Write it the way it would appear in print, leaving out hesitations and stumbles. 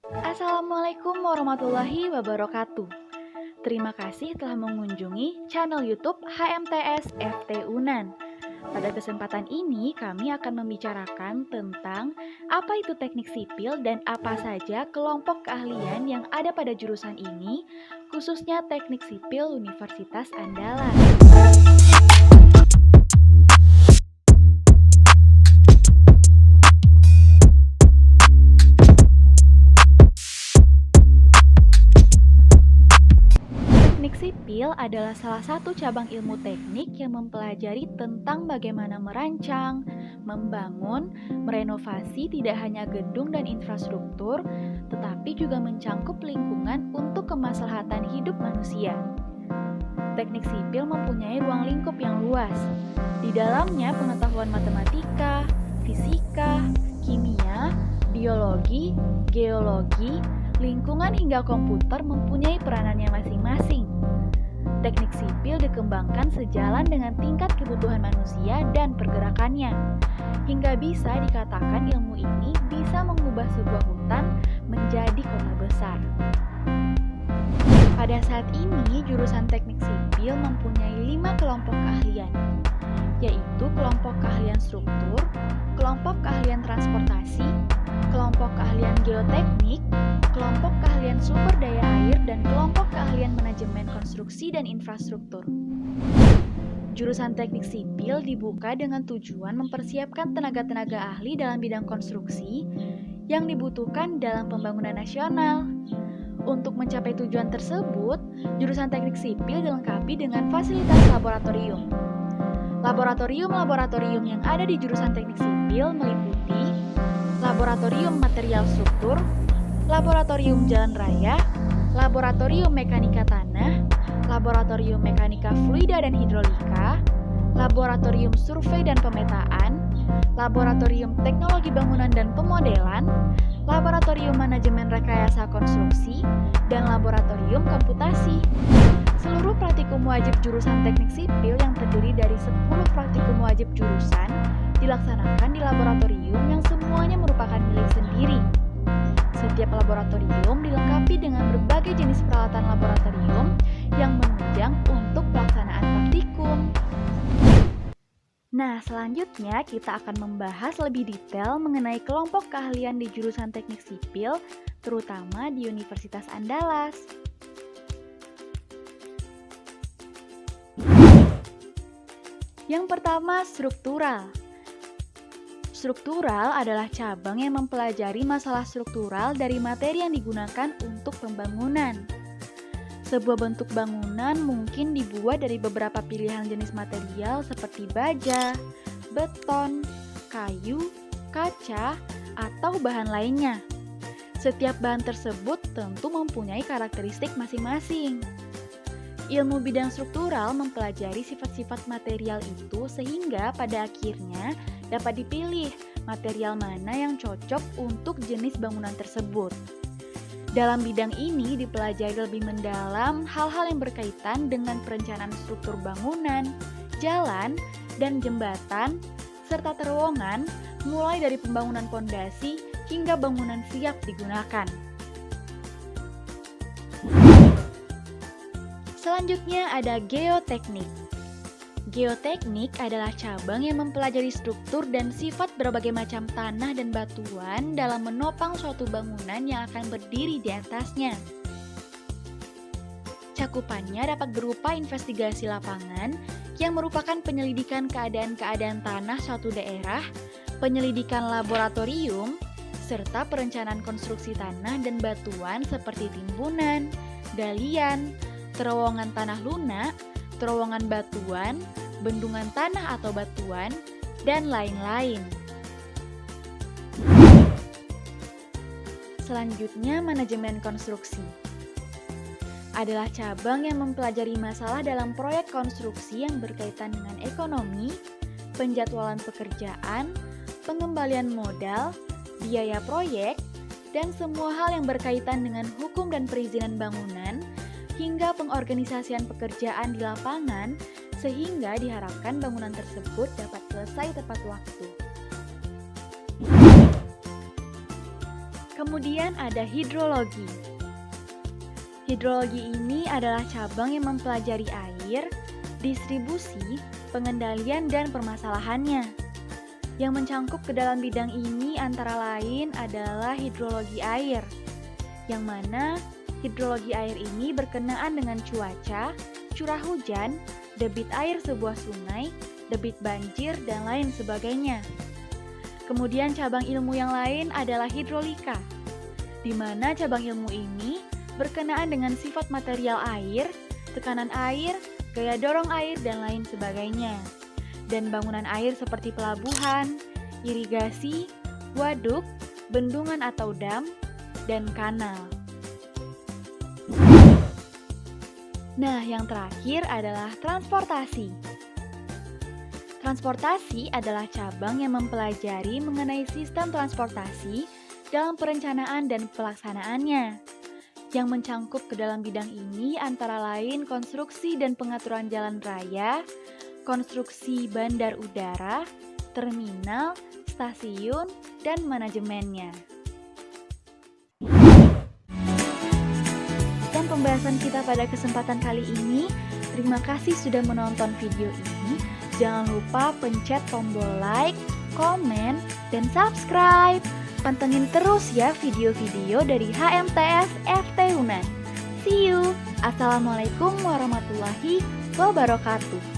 Assalamualaikum warahmatullahi wabarakatuh. Terima kasih telah mengunjungi channel YouTube HMTS FT Unan. Pada kesempatan ini, kami akan membicarakan tentang apa itu teknik sipil dan apa saja kelompok keahlian yang ada pada jurusan ini, khususnya teknik sipil Universitas Andalas. Teknik sipil adalah salah satu cabang ilmu teknik yang mempelajari tentang bagaimana merancang, membangun, merenovasi tidak hanya gedung dan infrastruktur, tetapi juga mencangkup lingkungan untuk kemaslahatan hidup manusia. Teknik sipil mempunyai ruang lingkup yang luas. Di dalamnya pengetahuan matematika, fisika, kimia, biologi, geologi, lingkungan hingga komputer mempunyai peranannya masing-masing. Teknik sipil dikembangkan sejalan dengan tingkat kebutuhan manusia dan pergerakannya, hingga bisa dikatakan ilmu ini bisa mengubah sebuah hutan menjadi kota besar. Pada saat ini, jurusan teknik sipil mempunyai 5 kelompok keahlian, yaitu kelompok keahlian struktur, kelompok keahlian transportasi, kelompok keahlian geoteknik, kelompok keahlian sumber daya air, dan kelompok keahlian manajemen konstruksi dan infrastruktur. Jurusan teknik sipil dibuka dengan tujuan mempersiapkan tenaga-tenaga ahli dalam bidang konstruksi yang dibutuhkan dalam pembangunan nasional. Untuk mencapai tujuan tersebut, jurusan teknik sipil dilengkapi dengan fasilitas laboratorium. Laboratorium-laboratorium yang ada di jurusan teknik sipil meliputi laboratorium material struktur, laboratorium jalan raya, laboratorium mekanika tanah, laboratorium mekanika fluida dan hidrolika, laboratorium survei dan pemetaan, laboratorium teknologi bangunan dan pemodelan, laboratorium manajemen rekayasa konstruksi, dan laboratorium komputasi. Seluruh praktikum wajib jurusan teknik sipil yang terdiri dari 10 praktikum wajib jurusan dilaksanakan di laboratorium yang semuanya merupakan milik sendiri. Setiap laboratorium dilengkapi dengan berbagai jenis peralatan laboratorium yang menunjang untuk pelaksanaan praktikum. Nah, selanjutnya kita akan membahas lebih detail mengenai kelompok keahlian di jurusan teknik sipil, terutama di Universitas Andalas. Yang pertama, struktural. Struktural adalah cabang yang mempelajari masalah struktural dari materi yang digunakan untuk pembangunan. Sebuah bentuk bangunan mungkin dibuat dari beberapa pilihan jenis material seperti baja, beton, kayu, kaca, atau bahan lainnya. Setiap bahan tersebut tentu mempunyai karakteristik masing-masing. Ilmu bidang struktural mempelajari sifat-sifat material itu sehingga pada akhirnya dapat dipilih material mana yang cocok untuk jenis bangunan tersebut. Dalam bidang ini dipelajari lebih mendalam hal-hal yang berkaitan dengan perencanaan struktur bangunan, jalan, dan jembatan, serta terowongan, mulai dari pembangunan pondasi hingga bangunan siap digunakan. Selanjutnya ada geoteknik. Geoteknik adalah cabang yang mempelajari struktur dan sifat berbagai macam tanah dan batuan dalam menopang suatu bangunan yang akan berdiri di atasnya. Cakupannya dapat berupa investigasi lapangan yang merupakan penyelidikan keadaan-keadaan tanah suatu daerah, penyelidikan laboratorium, serta perencanaan konstruksi tanah dan batuan seperti timbunan, galian, terowongan tanah lunak, terowongan batuan, bendungan tanah atau batuan, dan lain-lain. Selanjutnya, manajemen konstruksi adalah cabang yang mempelajari masalah dalam proyek konstruksi yang berkaitan dengan ekonomi, penjadwalan pekerjaan, pengembalian modal, biaya proyek, dan semua hal yang berkaitan dengan hukum dan perizinan bangunan, hingga pengorganisasian pekerjaan di lapangan, sehingga diharapkan bangunan tersebut dapat selesai tepat waktu. Kemudian ada hidrologi. Hidrologi ini adalah cabang yang mempelajari air, distribusi, pengendalian, dan permasalahannya. Yang mencangkup ke dalam bidang ini antara lain adalah hidrologi air, yang mana hidrologi air ini berkenaan dengan cuaca, curah hujan, debit air sebuah sungai, debit banjir, dan lain sebagainya. Kemudian cabang ilmu yang lain adalah hidrolika, di mana cabang ilmu ini berkenaan dengan sifat material air, tekanan air, gaya dorong air, dan lain sebagainya. Dan bangunan air seperti pelabuhan, irigasi, waduk, bendungan atau dam, dan kanal. Nah, yang terakhir adalah transportasi. Transportasi adalah cabang yang mempelajari mengenai sistem transportasi dalam perencanaan dan pelaksanaannya. Yang mencangkup ke dalam bidang ini antara lain konstruksi dan pengaturan jalan raya, konstruksi bandar udara, terminal, stasiun, dan manajemennya. Dan pembahasan kita pada kesempatan kali ini. Terima kasih sudah menonton video ini. Jangan lupa pencet tombol like, komen, dan subscribe. Pantengin terus ya video-video dari HMTS FT Unan. See you. Assalamualaikum warahmatullahi wabarakatuh.